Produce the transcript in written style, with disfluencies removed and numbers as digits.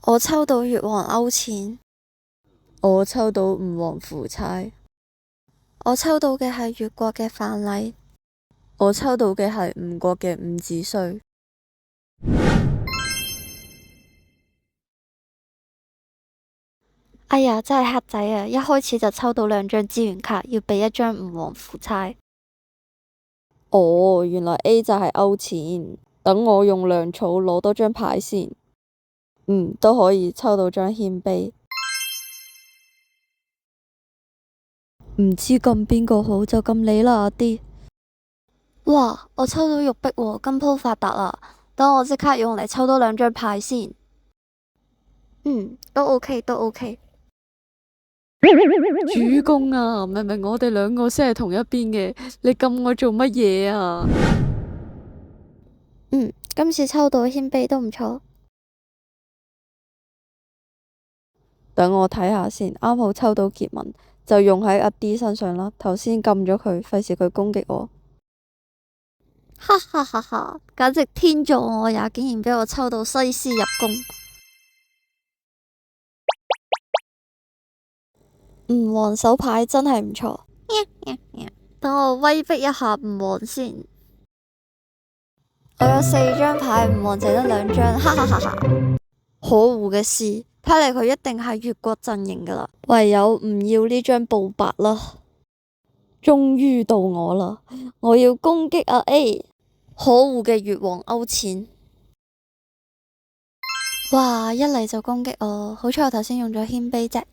我抽到越王勾踐，我抽到吳王夫差，我抽到嘅係越國嘅范蠡，我抽到嘅係吳國嘅伍子胥。哎呀，真係黑仔啊！一開始就抽到2張資源卡，要俾1張吳王夫差。哦，原來 A 就係勾踐，等我用糧草攞多張牌先。都可以抽到張謙卑。唔知撳邊個好就撳你啦，阿啲。哇！我抽到玉璧喎，今鋪發達啦！等我即刻用嚟抽多2張牌先。都 OK，都 OK。主公啊，明明我哋2個先係同一邊嘅，你撳我做乜嘢啊？今次抽到謙卑都唔錯。等我睇下先，啱好抽到結文，就用喺阿 D 身上啦。頭先撳咗佢，費事佢攻擊我。哈哈哈哈！簡直天助我也，竟然俾我抽到西施入宮。吳王手牌真係唔錯。等我威逼一下吳王先。我有4張牌，吳王淨得2張，哈哈哈哈！可惡嘅事，睇嚟佢一定係越國陣營噶啦，唯有唔要呢張報白啦。終於到我啦，我要攻擊阿 A。可惡嘅越王勾踐！哇，一嚟就攻擊我，好彩我頭先用咗謙卑啫。